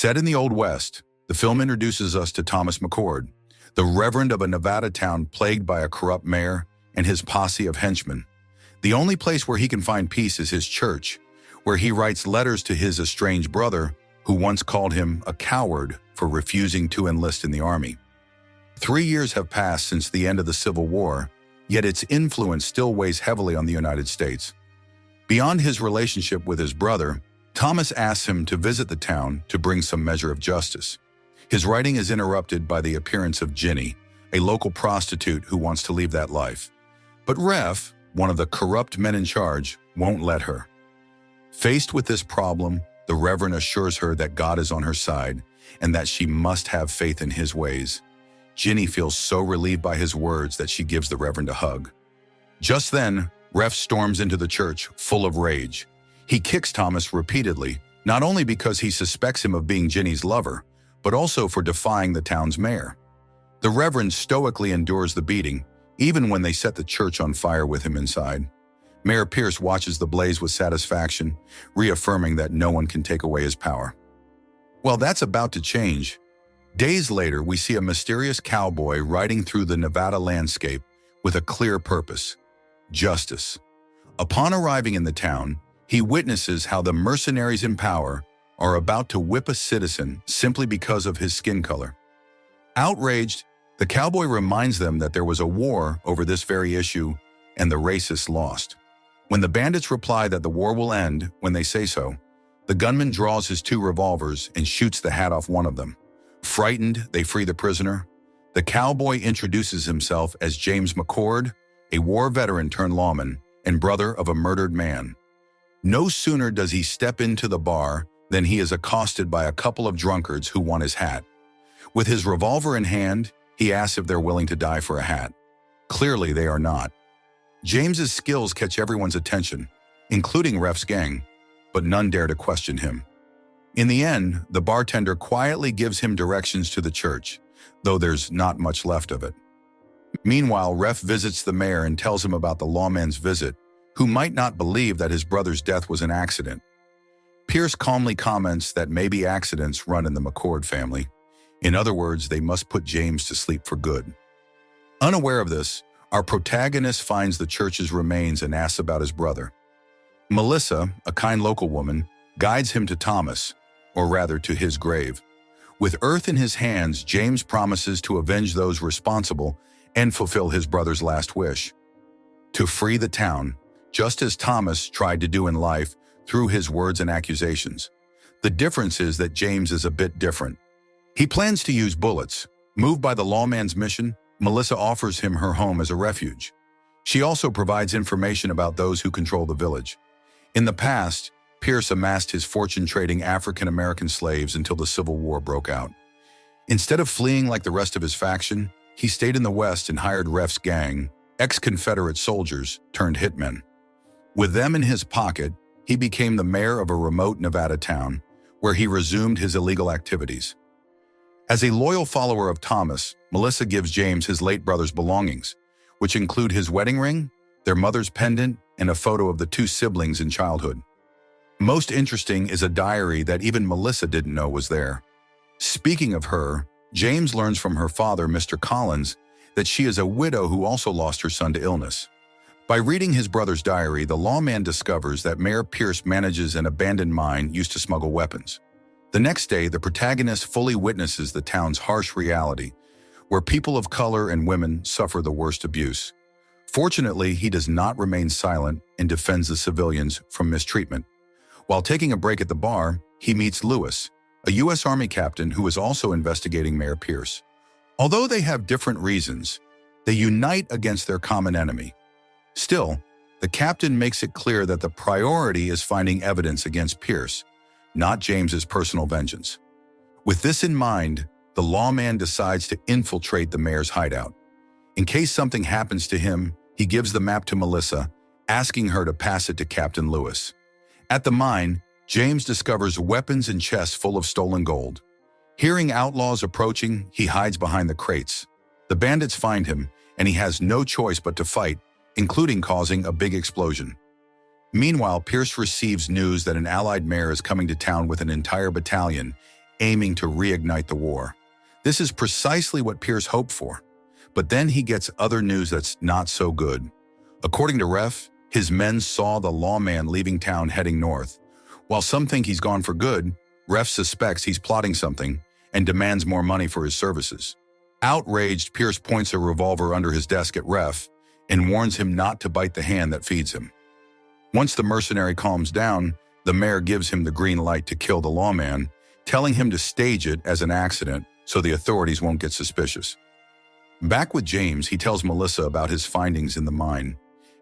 Set in the Old West, the film introduces us to Thomas McCord, the reverend of a Nevada town plagued by a corrupt mayor and his posse of henchmen. The only place where he can find peace is his church, where he writes letters to his estranged brother, who once called him a coward for refusing to enlist in the army. 3 years have passed since the end of the Civil War, yet its influence still weighs heavily on the United States. Beyond his relationship with his brother, Thomas asks him to visit the town to bring some measure of justice. His writing is interrupted by the appearance of Ginny, a local prostitute who wants to leave that life. But Ref, one of the corrupt men in charge, won't let her. Faced with this problem, the Reverend assures her that God is on her side and that she must have faith in his ways. Ginny feels so relieved by his words that she gives the Reverend a hug. Just then, Ref storms into the church, full of rage. He kicks Thomas repeatedly, not only because he suspects him of being Ginny's lover, but also for defying the town's mayor. The Reverend stoically endures the beating, even when they set the church on fire with him inside. Mayor Pierce watches the blaze with satisfaction, reaffirming that no one can take away his power. Well, that's about to change. Days later, we see a mysterious cowboy riding through the Nevada landscape with a clear purpose: justice. Upon arriving in the town, he witnesses how the mercenaries in power are about to whip a citizen simply because of his skin color. Outraged, the cowboy reminds them that there was a war over this very issue and the racists lost. When the bandits reply that the war will end when they say so, the gunman draws his 2 revolvers and shoots the hat off one of them. Frightened, they free the prisoner. The cowboy introduces himself as James McCord, a war veteran turned lawman and brother of a murdered man. No sooner does he step into the bar than he is accosted by a couple of drunkards who want his hat. With his revolver in hand, he asks if they're willing to die for a hat. Clearly, they are not. James's skills catch everyone's attention, including Ref's gang, but none dare to question him. In the end, the bartender quietly gives him directions to the church, though there's not much left of it. Meanwhile, Ref visits the mayor and tells him about the lawman's visit, who might not believe that his brother's death was an accident. Pierce calmly comments that maybe accidents run in the McCord family. In other words, they must put James to sleep for good. Unaware of this, our protagonist finds the church's remains and asks about his brother. Melissa, a kind local woman, guides him to Thomas, or rather to his grave. With earth in his hands, James promises to avenge those responsible and fulfill his brother's last wish: to free the town, just as Thomas tried to do in life through his words and accusations. The difference is that James is a bit different. He plans to use bullets. Moved by the lawman's mission, Melissa offers him her home as a refuge. She also provides information about those who control the village. In the past, Pierce amassed his fortune trading African-American slaves until the Civil War broke out. Instead of fleeing like the rest of his faction, he stayed in the West and hired Ref's gang, ex-Confederate soldiers turned hitmen. With them in his pocket, he became the mayor of a remote Nevada town, where he resumed his illegal activities. As a loyal follower of Thomas, Melissa gives James his late brother's belongings, which include his wedding ring, their mother's pendant, and a photo of the 2 siblings in childhood. Most interesting is a diary that even Melissa didn't know was there. Speaking of her, James learns from her father, Mr. Collins, that she is a widow who also lost her son to illness. By reading his brother's diary, the lawman discovers that Mayor Pierce manages an abandoned mine used to smuggle weapons. The next day, the protagonist fully witnesses the town's harsh reality, where people of color and women suffer the worst abuse. Fortunately, he does not remain silent and defends the civilians from mistreatment. While taking a break at the bar, he meets Lewis, a U.S. Army captain who is also investigating Mayor Pierce. Although they have different reasons, they unite against their common enemy. Still, the captain makes it clear that the priority is finding evidence against Pierce, not James's personal vengeance. With this in mind, the lawman decides to infiltrate the mayor's hideout. In case something happens to him, he gives the map to Melissa, asking her to pass it to Captain Lewis. At the mine, James discovers weapons and chests full of stolen gold. Hearing outlaws approaching, he hides behind the crates. The bandits find him, and he has no choice but to fight, including causing a big explosion. Meanwhile, Pierce receives news that an allied mayor is coming to town with an entire battalion, aiming to reignite the war. This is precisely what Pierce hoped for. But then he gets other news that's not so good. According to Ref, his men saw the lawman leaving town heading north. While some think he's gone for good, Ref suspects he's plotting something and demands more money for his services. Outraged, Pierce points a revolver under his desk at Ref and warns him not to bite the hand that feeds him. Once the mercenary calms down, the mayor gives him the green light to kill the lawman, telling him to stage it as an accident so the authorities won't get suspicious. Back with James, he tells Melissa about his findings in the mine,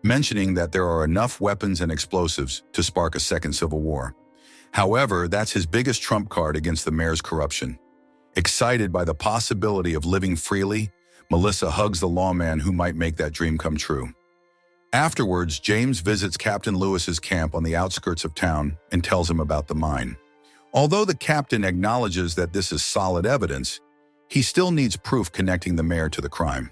mentioning that there are enough weapons and explosives to spark a second civil war. However, that's his biggest trump card against the mayor's corruption. Excited by the possibility of living freely, Melissa hugs the lawman who might make that dream come true. Afterwards, James visits Captain Lewis's camp on the outskirts of town and tells him about the mine. Although the captain acknowledges that this is solid evidence, he still needs proof connecting the mayor to the crime.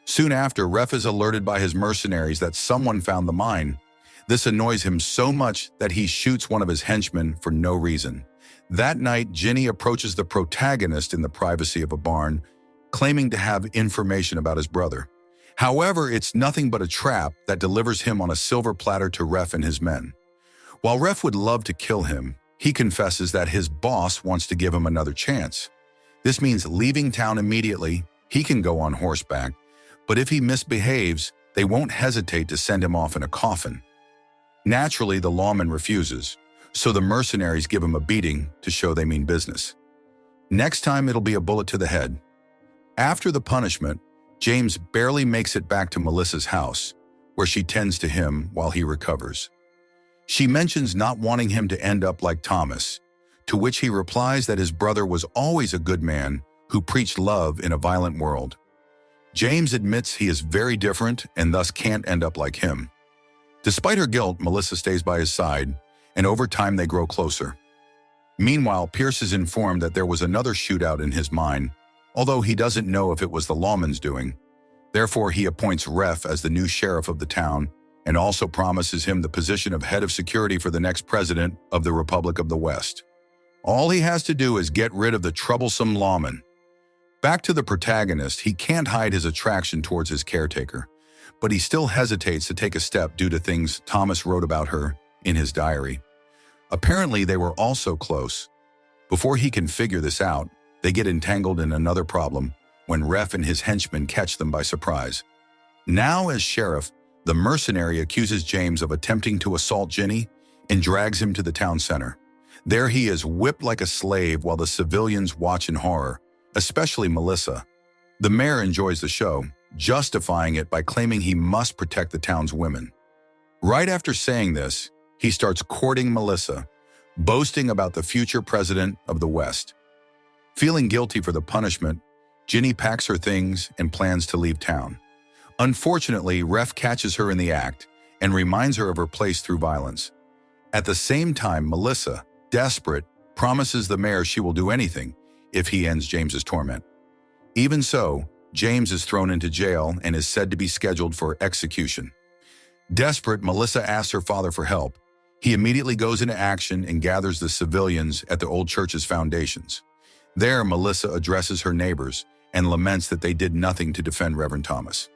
Soon after, Ref is alerted by his mercenaries that someone found the mine. This annoys him so much that he shoots one of his henchmen for no reason. That night, Ginny approaches the protagonist in the privacy of a barn, claiming to have information about his brother. However, it's nothing but a trap that delivers him on a silver platter to Ref and his men. While Ref would love to kill him, he confesses that his boss wants to give him another chance. This means leaving town immediately. He can go on horseback, but if he misbehaves, they won't hesitate to send him off in a coffin. Naturally, the lawman refuses, so the mercenaries give him a beating to show they mean business. Next time, it'll be a bullet to the head. After the punishment, James barely makes it back to Melissa's house, where she tends to him while he recovers. She mentions not wanting him to end up like Thomas, to which he replies that his brother was always a good man who preached love in a violent world. James admits he is very different and thus can't end up like him. Despite her guilt, Melissa stays by his side, and over time they grow closer. Meanwhile, Pierce is informed that there was another shootout in his mine, although he doesn't know if it was the lawman's doing. Therefore, he appoints Ref as the new sheriff of the town and also promises him the position of head of security for the next president of the Republic of the West. All he has to do is get rid of the troublesome lawman. Back to the protagonist, he can't hide his attraction towards his caretaker, but he still hesitates to take a step due to things Thomas wrote about her in his diary. Apparently, they were also close. Before he can figure this out, they get entangled in another problem when Ref and his henchmen catch them by surprise. Now, as sheriff, the mercenary accuses James of attempting to assault Ginny and drags him to the town center. There he is whipped like a slave while the civilians watch in horror, especially Melissa. The mayor enjoys the show, justifying it by claiming he must protect the town's women. Right after saying this, he starts courting Melissa, boasting about the future president of the West. Feeling guilty for the punishment, Ginny packs her things and plans to leave town. Unfortunately, Ref catches her in the act and reminds her of her place through violence. At the same time, Melissa, desperate, promises the mayor she will do anything if he ends James's torment. Even so, James is thrown into jail and is said to be scheduled for execution. Desperate, Melissa asks her father for help. He immediately goes into action and gathers the civilians at the old church's foundations. There, Melissa addresses her neighbors and laments that they did nothing to defend Reverend Thomas.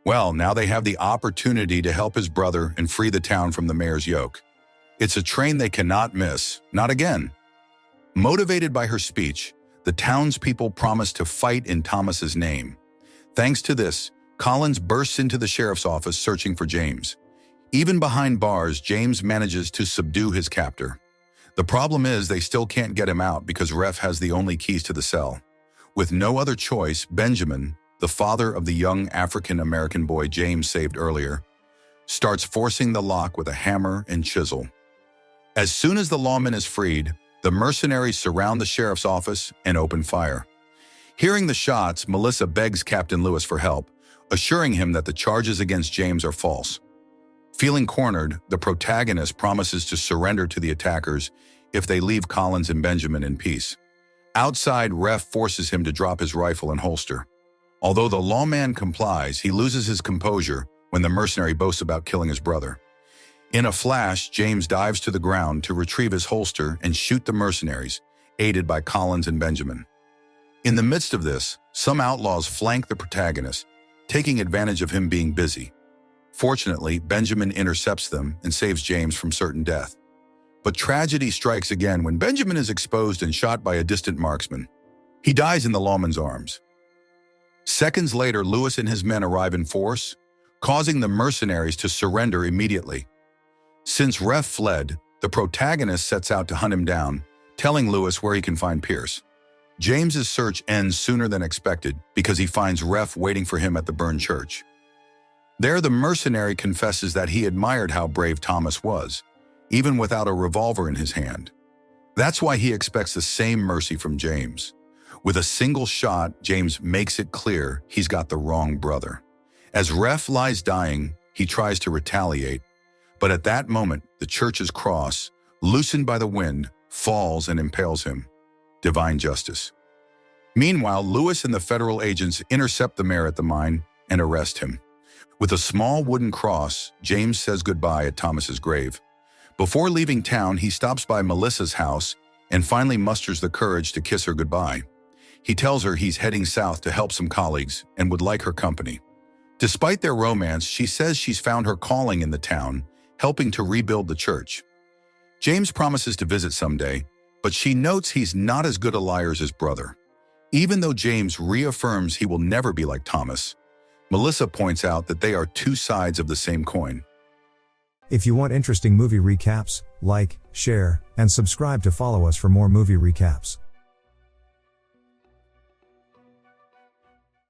Well, now they have the opportunity to help his brother and free the town from the mayor's yoke. It's a train they cannot miss, not again. Motivated by her speech, the townspeople promise to fight in Thomas's name. Thanks to this, Collins bursts into the sheriff's office searching for James. Even behind bars, James manages to subdue his captor. The problem is they still can't get him out because Ref has the only keys to the cell. With no other choice, Benjamin, the father of the young African-American boy James saved earlier, starts forcing the lock with a hammer and chisel. As soon as the lawman is freed, the mercenaries surround the sheriff's office and open fire. Hearing the shots, Melissa begs Captain Lewis for help, assuring him that the charges against James are false. Feeling cornered, the protagonist promises to surrender to the attackers if they leave Collins and Benjamin in peace. Outside, Ref forces him to drop his rifle and holster. Although the lawman complies, he loses his composure when the mercenary boasts about killing his brother. In a flash, James dives to the ground to retrieve his holster and shoot the mercenaries, aided by Collins and Benjamin. In the midst of this, some outlaws flank the protagonist, taking advantage of him being busy. Fortunately, Benjamin intercepts them and saves James from certain death. But tragedy strikes again when Benjamin is exposed and shot by a distant marksman. He dies in the lawman's arms. Seconds later, Lewis and his men arrive in force, causing the mercenaries to surrender immediately. Since Ref fled, the protagonist sets out to hunt him down, telling Lewis where he can find Pierce. James's search ends sooner than expected because he finds Ref waiting for him at the burned church. There, the mercenary confesses that he admired how brave Thomas was, even without a revolver in his hand. That's why he expects the same mercy from James. With a single shot, James makes it clear he's got the wrong brother. As Ref lies dying, he tries to retaliate, but at that moment, the church's cross, loosened by the wind, falls and impales him. Divine justice. Meanwhile, Lewis and the federal agents intercept the mayor at the mine and arrest him. With a small wooden cross, James says goodbye at Thomas's grave. Before leaving town, he stops by Melissa's house and finally musters the courage to kiss her goodbye. He tells her he's heading south to help some colleagues and would like her company. Despite their romance, she says she's found her calling in the town, helping to rebuild the church. James promises to visit someday, but she notes he's not as good a liar as his brother. Even though James reaffirms he will never be like Thomas, Melissa points out that they are two sides of the same coin. If you want interesting movie recaps, like, share, and subscribe to follow us for more movie recaps.